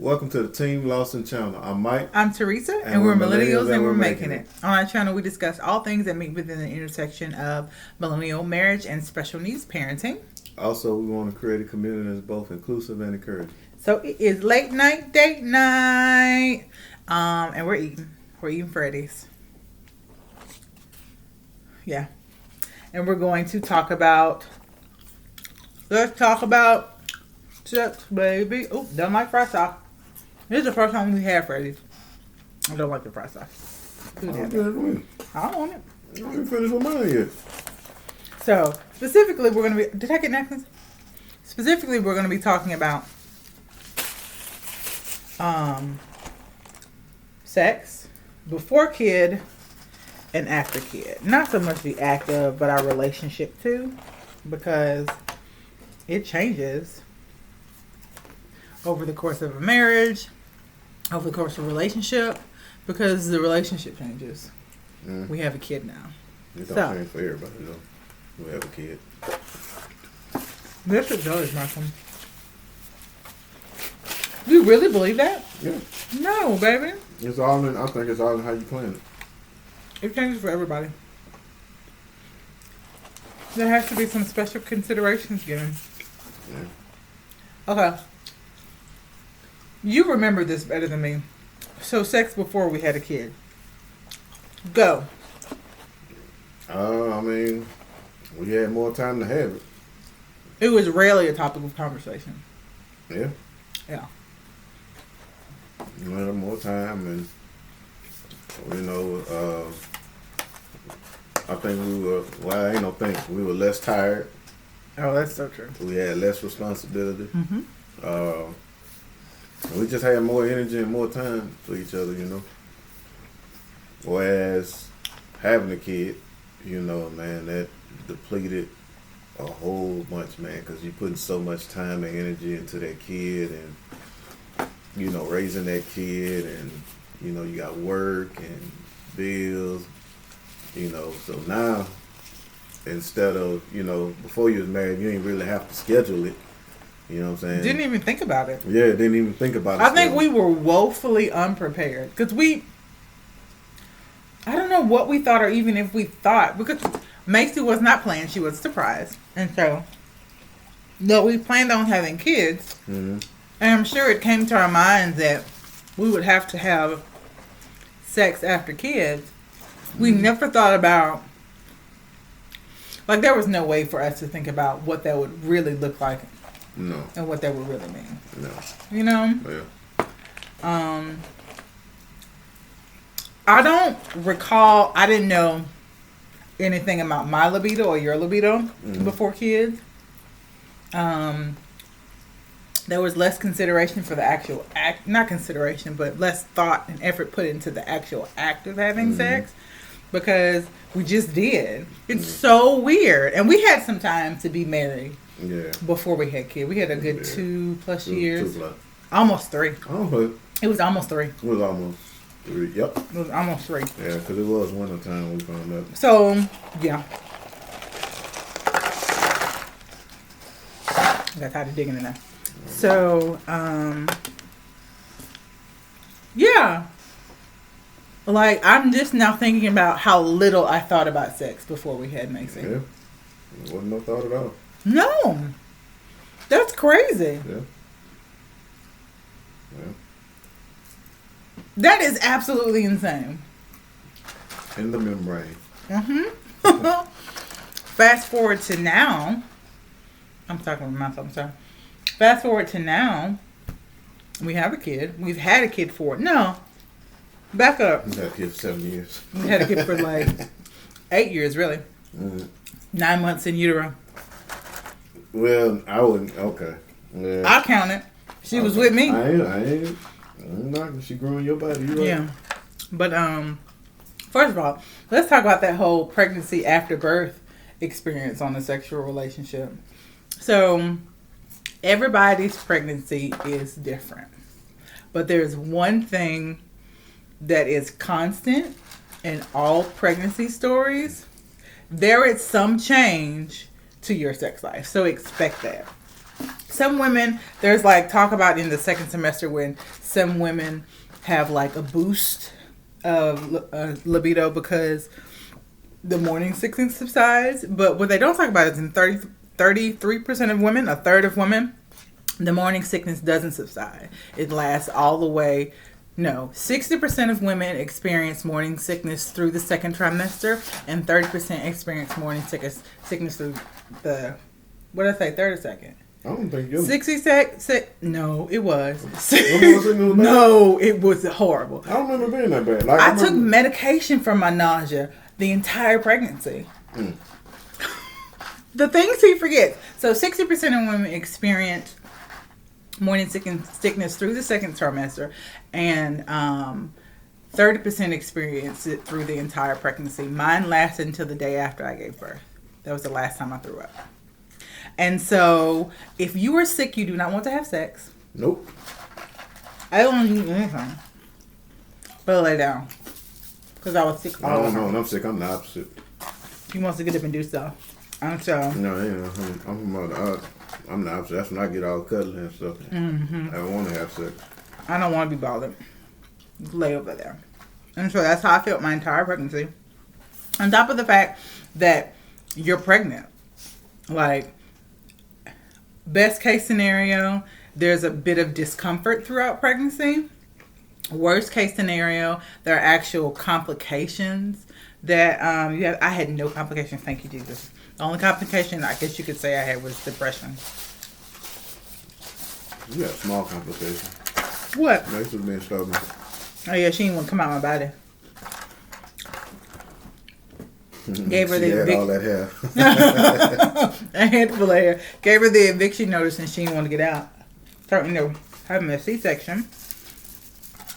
Welcome to the Team Lawson channel. I'm Mike. I'm Theresa, and we're millennials and we're making it. On our channel, we discuss all things that meet within the intersection of millennial marriage and special needs parenting. Also, we want to create a community that's both inclusive and encouraging. So it is late night, date night, and we're eating. We're eating Freddy's. Yeah. And we're going to talk about, sex, baby. Oh, don't like fry sauce. This is the first time we had Freddy's. I don't like the fry sauce. I don't want it. I don't even finish with mine yet. So, specifically, we're going to be... Did I get napkins? Specifically, we're going to be talking about sex before kid and after kid. Not so much the act of, but our relationship too. Because it changes over the course of a marriage, over the course of a relationship, because the relationship changes. We have a kid now. It don't change for everybody, though. We have a kid. Yes, it does, Malcolm. You really believe that? Yeah. No, baby. It's all in. I think it's all in how you plan it. It changes for everybody. There has to be some special considerations given. Yeah. Okay. You remember this better than me. So, sex before we had a kid. Go. I mean, we had more time to have it. It was rarely a topic of conversation. Yeah. Yeah. We had more time, and I think we were. Well, I ain't no think. We were less tired. Oh, that's so true. We had less responsibility. Mm-hmm. We just had more energy and more time for each other, Whereas having a kid, man, that depleted a whole bunch, man, because you're putting so much time and energy into that kid and, raising that kid and, you got work and bills, So now, instead of, before you was married, you didn't really have to schedule it. You know what I'm saying? Didn't even think about it. Yeah, didn't even think about it. I think we were woefully unprepared. Because I don't know what we thought or even if we thought. Because Macy was not planned. She was surprised. And so, no, we planned on having kids. Mm-hmm. And I'm sure it came to our minds that we would have to have sex after kids. We never thought about, there was no way for us to think about what that would really look like. No. And what that would really mean. No. Yeah. I don't recall, I didn't know anything about my libido or your libido before kids. There was less consideration for the actual act, not consideration, but less thought and effort put into the actual act of having sex. Because we just did. It's so weird. And we had some time to be married. Yeah. Before we had kids. We had a good 2+ years. 2+. Almost 3. Oh, it was almost 3. It was almost 3. Yep. It was almost 3. Yeah, because it was winter time when we found out. So, yeah. Got tired of digging in there. So, yeah. I'm just now thinking about how little I thought about sex before we had Macy. Yeah. There wasn't no thought at all. No. That's crazy. Yeah. That is absolutely insane. In the membrane. Mm-hmm. Fast forward to now. I'm talking with myself, I'm sorry. Fast forward to now. We have a kid. We've had a kid for... No. Back up. We've had a kid for 7 years. We had a kid for 8 years, really. 9 months in utero. Well, I wouldn't... Okay. Yeah. I counted. She was with me. I'm knocking. She grew in your body. You right. Yeah. But, first of all, let's talk about that whole pregnancy after birth experience on the sexual relationship. So, everybody's pregnancy is different. But there's one thing that is constant in all pregnancy stories. There is some change to your sex life. So expect that. some women, there's like talk about in the second semester when some women have like a boost of libido because the morning sickness subsides. But what they don't talk about is in 33% of women, a third of women, the morning sickness doesn't subside. It lasts all the way. No, 60% of women experience morning sickness through the second trimester, and 30% experience morning sickness through the, what did I say, third or second? I don't think you. 60 no, it was. Was No, it was horrible. I don't remember being that bad. Like, I took medication for my nausea the entire pregnancy. The things he forgets. So 60% of women experience morning sickness through the second trimester, and 30% experience it through the entire pregnancy. Mine lasted until the day after I gave birth. That was the last time I threw up. And so, if you are sick, you do not want to have sex. Nope. I don't eat anything. But lay down. Because I was sick. I don't know. When I'm sick, I'm the opposite. He wants to get up and do stuff. I'm so. No, you know, I'm the opposite. That's when I get all cuddly and stuff. Mm-hmm. I don't want to have sex. I don't want to be bothered. Just lay over there. And so that's how I felt my entire pregnancy. On top of the fact that you're pregnant. Like, best case scenario, there's a bit of discomfort throughout pregnancy. Worst case scenario, there are actual complications that you have. I had no complications, thank you, Jesus. The only complication I guess you could say I had was depression. You got small complications. What? Mace was being stubborn. Oh yeah, she didn't want to come out my body. Gave her she the had all that hair. a handful of hair. Gave her the eviction notice and she didn't want to get out. Starting to having a C-section.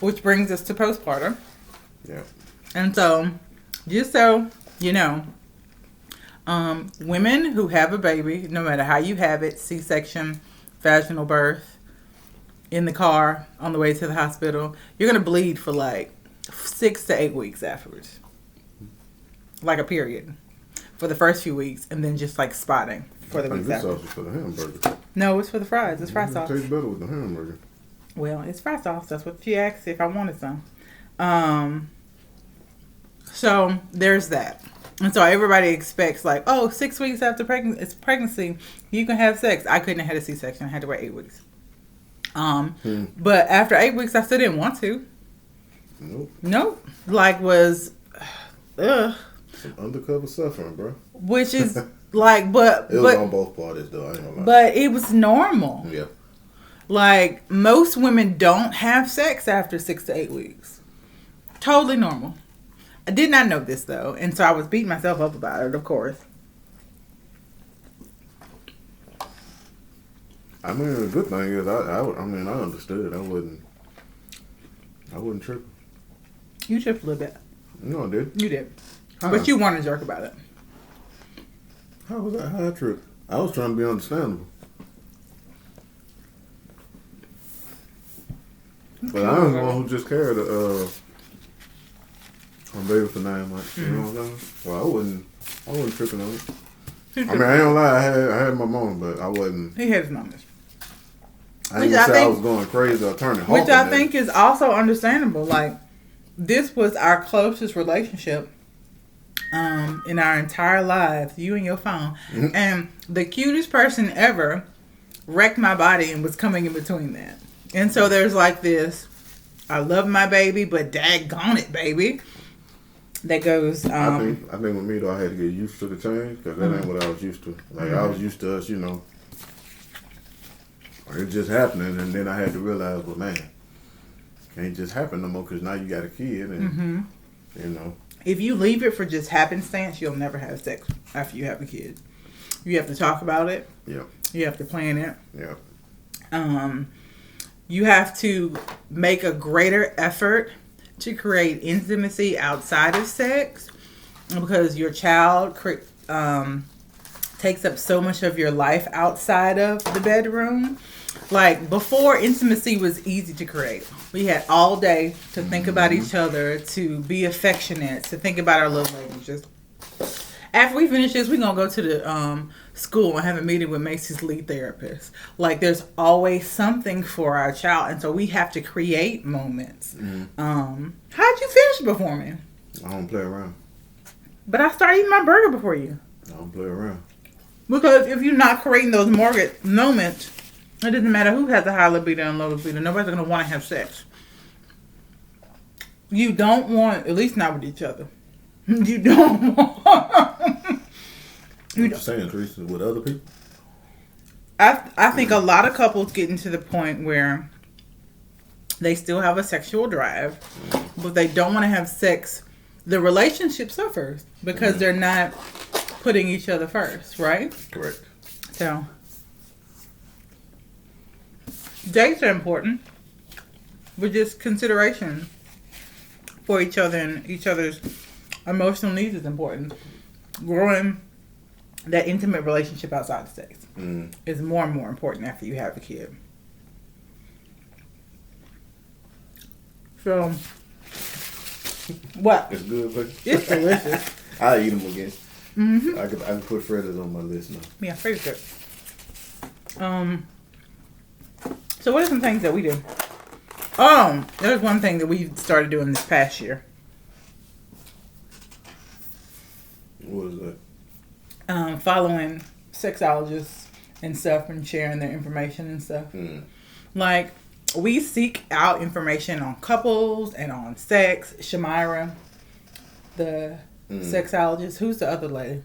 Which brings us to postpartum. Yeah. And so, just so you know, women who have a baby, no matter how you have it, C-section, vaginal birth, in the car, on the way to the hospital, you're going to bleed for like 6 to 8 weeks afterwards. Like a period. For the first few weeks, and then just like spotting for the weeks this after. sauce is for the hamburger. No, it's for the fries. It's fry sauce. It tastes better with the hamburger. Well, it's fry sauce. That's what she asked if I wanted some. So there's that. And so everybody expects like, oh, 6 weeks after pregnancy, you can have sex. I couldn't have had a C-section. I had to wait 8 weeks. But after 8 weeks, I still didn't want to. Nope. Like was, ugh. Some undercover suffering, bro. Which is like, but it was on both parties though. I ain't gonna lie. But it was normal. Yeah. Like most women don't have sex after 6 to 8 weeks. Totally normal. I did not know this though, and so I was beating myself up about it, of course. I mean, the good thing is, I understood. I wouldn't trip. You tripped a little bit. No, I did. You did. How? But you weren't a jerk about it. How was that? How I tripped? I was trying to be understandable. But I was the one who just carried a baby for 9 months. You know what I'm saying? So I wasn't tripping on it. I mean, I ain't gonna lie, I had my moment, but I wasn't. He had his moments. I ain't gonna say I was going crazy or turning hawk. Which I think is also understandable. Like, this was our closest relationship in our entire lives, you and your phone. Mm-hmm. And the cutest person ever wrecked my body and was coming in between that. And so there's like this, I love my baby, but daggone it, baby. That goes. I think with me though, I had to get used to the change because that ain't what I was used to. Like I was used to us, you know. It's just happening, and then I had to realize, well, man, can't just happen no more because now you got a kid, and you know. If you leave it for just happenstance, you'll never have sex after you have a kid. You have to talk about it. Yeah. You have to plan it. Yeah. You have to make a greater effort to create intimacy outside of sex because your child takes up so much of your life outside of the bedroom. Like before, intimacy was easy to create. We had all day to think about each other, to be affectionate, to think about our little languages. After we finish this, we're going to go to the school and have a meeting with Macy's lead therapist. Like, there's always something for our child. And so we have to create moments. How'd you finish before me? I don't play around. But I started eating my burger before you. I don't play around. Because if you're not creating those moments, it doesn't matter who has a high libido and low libido. Nobody's going to want to have sex. You don't want, at least not with each other. You don't want. You're saying, Theresa, with other people? I think a lot of couples getting to the point where they still have a sexual drive, but they don't want to have sex. The relationship suffers because they're not putting each other first, right? Correct. So, dates are important, but just consideration for each other and each other's emotional needs is important. Growing that intimate relationship outside of sex is more and more important after you have a kid. So, what? It's good, but It's delicious. I'll eat them again. I can put Freddy's on my list now. Yeah, pretty good. So what are some things that we do? There's one thing that we started doing this past year. What is that? Following sexologists and stuff and sharing their information and stuff. Like, we seek out information on couples and on sex. Shamira, the sexologist. Who's the other lady?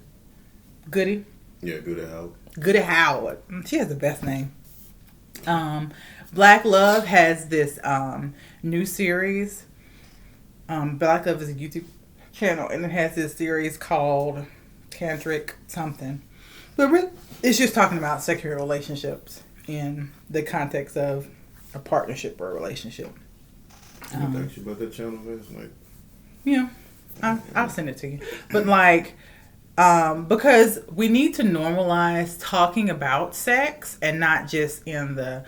Goody? Yeah, Goody Howard. Goody Howard. She has the best name. Black Love has this new series. Black Love is a YouTube channel, and it has this series called Tantric something. But really, it's just talking about sexual relationships in the context of a partnership or a relationship. I asked you about that channel last night. Yeah, I'll send it to you. But like, because we need to normalize talking about sex and not just in the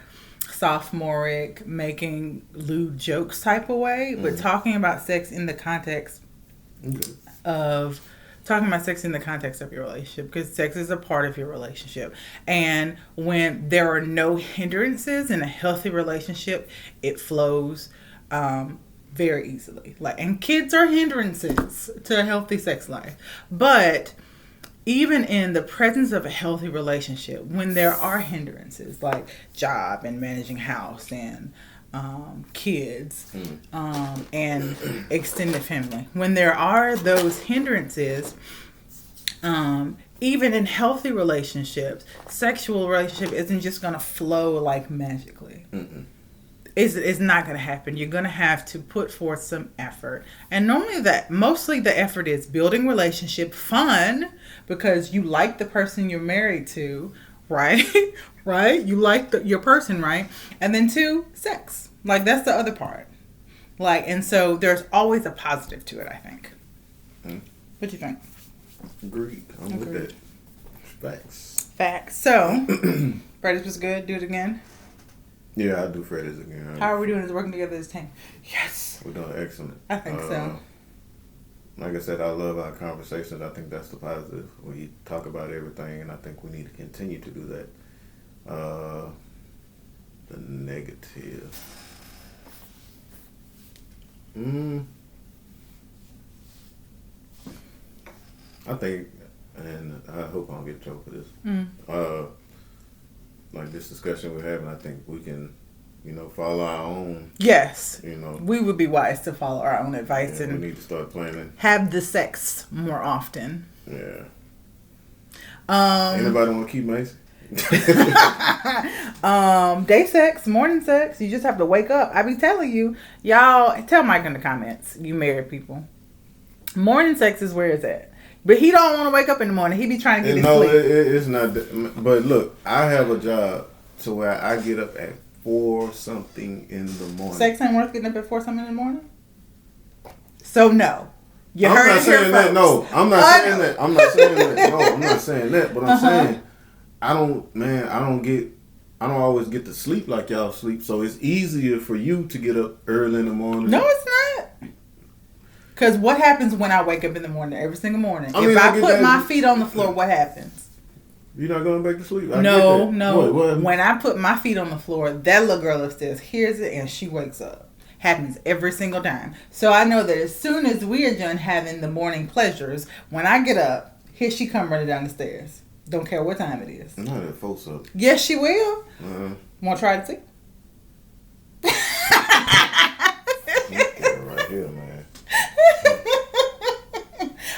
sophomoric making lewd jokes type of way, but talking about sex in the context of your relationship, because sex is a part of your relationship. And when there are no hindrances in a healthy relationship, it flows very easily. And kids are hindrances to a healthy sex life. But even in the presence of a healthy relationship, when there are hindrances like job and managing house and kids and extended family, when there are those hindrances, even in healthy relationships, sexual relationship isn't just going to flow like magically. It's not going to happen. You're going to have to put forth some effort. And mostly the effort is building relationship, fun, because you like the person you're married to, right? Right? You like your person, right? And then 2, sex. That's the other part. And so there's always a positive to it, I think. What do you think? Agreed. I'm with that. Facts. So, Freddy's was good. Do it again. Yeah, I'll do Freddy's again. How are we doing as working together as a team? Yes. We're doing excellent. I think so. Like I said, I love our conversations. I think that's the positive. We talk about everything, and I think we need to continue to do that. The negative. I think, and I hope I don't get in trouble for this. Like this discussion we're having, I think we can, follow our own. Yes. We would be wise to follow our own advice and we need to start planning. Have the sex more often. Yeah. Anybody want to keep Macy? Day sex, morning sex. You just have to wake up. I be telling you, y'all. Tell Mike in the comments. You married people. Morning sex is where it's at. But he don't want to wake up in the morning. He be trying to get his sleep. No, it's not. But look, I have a job to where I get up at 4 something in the morning. Sex ain't worth getting up at 4 something in the morning. So no, you heard I'm not it here saying that. first. No, I'm not saying that. I'm not saying that. No, I'm not saying that. But I'm saying I don't always get to sleep like y'all sleep. So it's easier for you to get up early in the morning. No, it's not. Because what happens when I wake up in the morning, every single morning? I mean, if I I get put that. my feet on the floor, what happens? You're not going back to sleep? No. What? When I put my feet on the floor, that little girl upstairs hears it and she wakes up. Happens every single time. So I know that as soon as we are done having the morning pleasures, when I get up, here she come running down the stairs. Don't care what time it is. Not that folks up. Yes, she will. Want to try to see? Right here, man.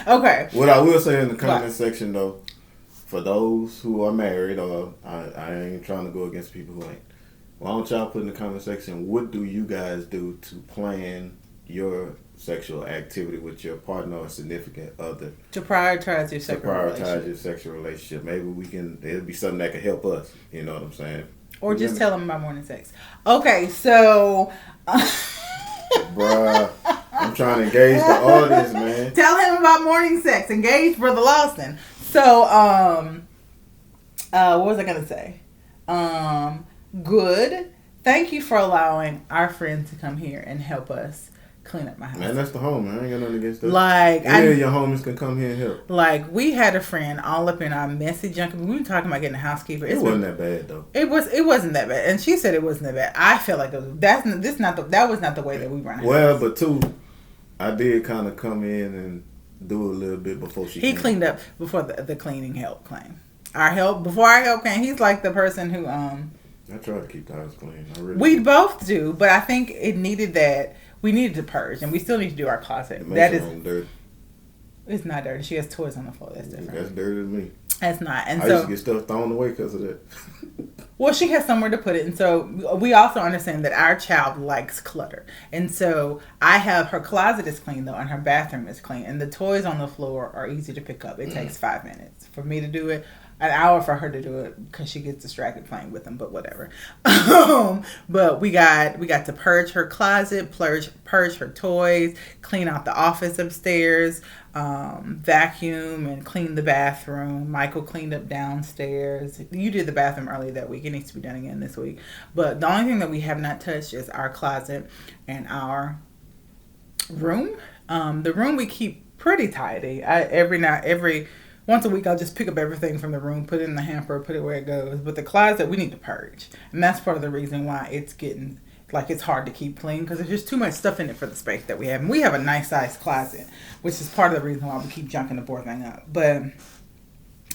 Okay. What I will say in the comment section, though, for those who are married, or I ain't trying to go against people who ain't. Why don't y'all put in the comment section, what do you guys do to plan your sexual activity with your partner or significant other? To prioritize your sexual relationship. Maybe it'll be something that can help us. You know what I'm saying? Or just tell them about morning sex. Okay, so... Bruh, I'm trying to engage the audience, man. Tell him about morning sex. Engage Brother Lawson. So, what was I going to say? Good. Thank you for allowing our friends to come here and help us clean up my house. Man, that's the home. I ain't got nothing against that. Like, your homies can come here and help. Like, we had a friend all up in our messy junk. We were talking about getting a housekeeper. It wasn't that bad though. It wasn't that bad, and she said it wasn't that bad. I feel like that was not the way that we run. Well, but too, I did kind of come in and do a little bit before she. He cleaned up before the cleaning help came. Before our help came, he's like the person who I try to keep the house clean. We both do, but I think it needed that. We needed to purge, and we still need to do our closet. That is dirty. It's not dirty. She has toys on the floor. That's different. That's dirty to me. That's not. And I used to get stuff thrown away because of that. Well, she has somewhere to put it, and so we also understand that our child likes clutter, and so her closet is clean though, and her bathroom is clean, and the toys on the floor are easy to pick up. It takes 5 minutes for me to do it. An hour for her to do it because she gets distracted playing with them, but whatever. But we got to purge her closet, purge her toys, clean out the office upstairs, vacuum and clean the bathroom. Michael cleaned up downstairs. You did the bathroom early that week. It needs to be done again this week. But the only thing that we have not touched is our closet and our room. The room we keep pretty tidy. Once a week, I'll just pick up everything from the room, put it in the hamper, put it where it goes. But the closet, we need to purge. And that's part of the reason why it's getting, it's hard to keep clean. Because there's just too much stuff in it for the space that we have. And we have a nice sized closet, which is part of the reason why we keep junking the poor thing up. But,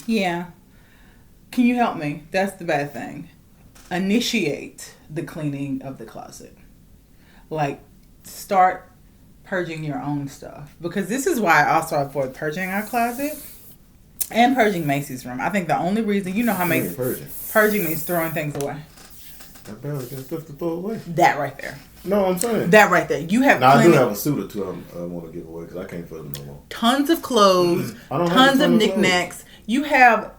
yeah. Can you help me? That's the bad thing. Initiate the cleaning of the closet. Start purging your own stuff. Because this is why I also avoid purging our closet. And purging Macy's room. I think the only reason, you know how Macy's... Purging means throwing things away. I barely got stuff to throw away. That right there. No, I'm saying. That right there. You have I do have a suit or two I want to give away because I can't fit them no more. Tons of clothes. Tons of knickknacks. You have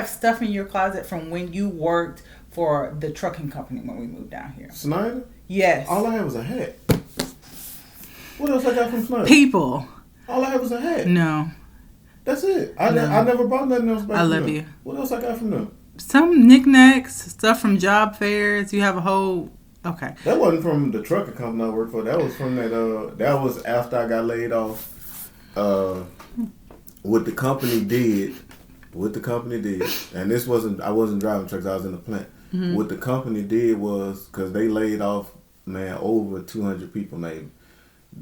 stuff in your closet from when you worked for the trucking company when we moved down here. Snyder? Yes. All I had was a hat. What else I got from Snyder? People. All I had was a hat. No. That's it. I never bought nothing else back. I love you. What else I got from them? Some knickknacks, stuff from job fairs. You have a whole... Okay. That wasn't from the trucking company I worked for. That was from that... that was after I got laid off. What the company did... And this wasn't... I wasn't driving trucks. I was in the plant. Mm-hmm. What the company did was... Because they laid off, man, over 200 people, maybe.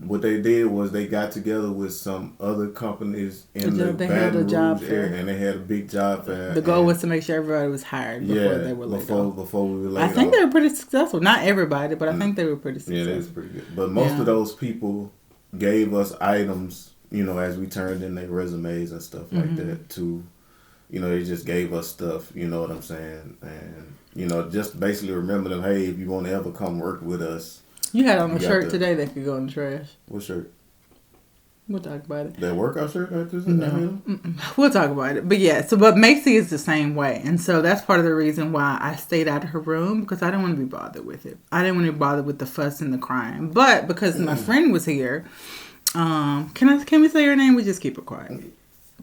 What they did was they got together with some other companies in the Baton Rouge area, and they had a big job fair. The goal was to make sure everybody was hired before they were laid off. Before we were laid off. I think they were pretty successful. Not everybody, but I think they were pretty successful. Yeah, they was pretty good. But most of those people gave us items, as we turned in their resumes and stuff like that to, they just gave us stuff, you know what I'm saying? And, just basically remember them, hey, if you want to ever come work with us, you had on a shirt today that could go in the trash. What shirt? We'll talk about it. That workout shirt? No. We'll talk about it. But yeah, but Macy is the same way. And so that's part of the reason why I stayed out of her room, because I didn't want to be bothered with it. I didn't want to be bothered with the fuss and the crying. But because my friend was here, can we say her name? We just keep it quiet.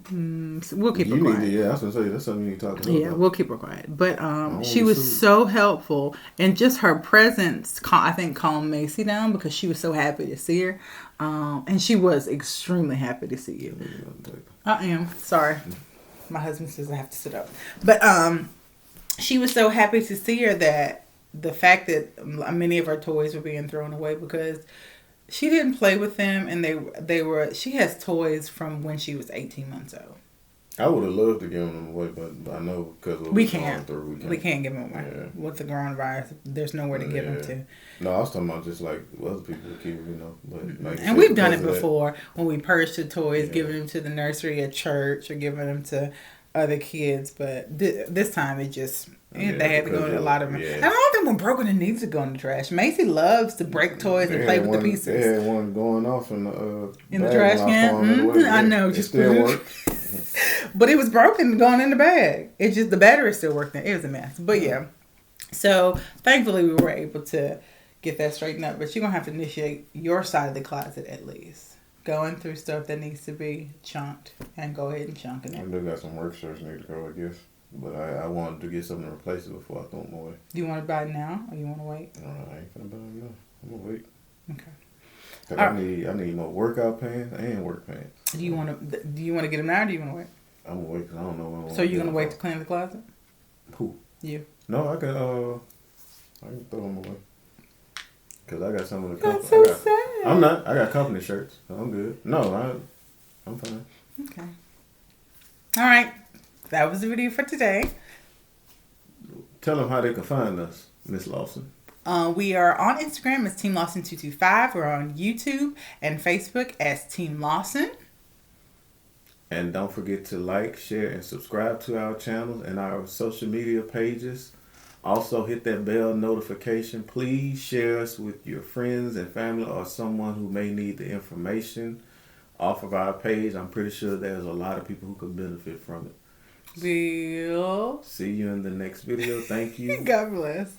So we'll keep her quiet. Yeah, I was gonna say that's something you need to talk about. Yeah, we'll keep her quiet. But she wanna was see. so helpful, and just her presence, I think, calmed Macy down because she was so happy to see her, and she was extremely happy to see you. I am sorry, my husband says I have to sit up, but she was so happy to see her that the fact that many of her toys were being thrown away because she didn't play with them, and they were. She has toys from when she was 18 months old. I would have loved to give them away, but I know because We can't give them away. Yeah. With the coronavirus. There's nowhere to give them to. No, I was talking about just like other people keep, But like and we've done it before when we purged the toys, giving them to the nursery at church or giving them to other kids. But this time it just they had to go in a lot of them. Yeah. And I don't think when broken it needs to go in the trash. Macy loves to break toys and play with the pieces. They had one going off in the trash can. I know, just still work. But it was broken going in the bag. It's just the battery still working. It was a mess. But yeah. So thankfully we were able to get that straightened up. But you're gonna have to initiate your side of the closet at least. Going through stuff that needs to be chunked and go ahead and chunk it. I do got some work shirts need to go, I guess. But I wanted to get something to replace it before I throw them away. Do you want to buy it now or you want to wait? I ain't gonna buy them now. I'm gonna wait. Okay. Cause I need more workout pants and work pants. Do you want to get them now or do you want to wait? I'm gonna wait because I don't know when. So you're gonna wait to clean the closet? Who? You. No, I can throw them away. Cause I got some of the company. That's so sad. I'm not. I got company shirts. So I'm good. No, I'm fine. Okay. All right. That was the video for today. Tell them how they can find us, Miss Lawson. We are on Instagram as Team Lawson 225. We're on YouTube and Facebook as Team Lawson. And don't forget to like, share, and subscribe to our channels and our social media pages. Also, hit that bell notification. Please share us with your friends and family or someone who may need the information off of our page. I'm pretty sure there's a lot of people who could benefit from it. We'll see you in the next video. Thank you. God bless.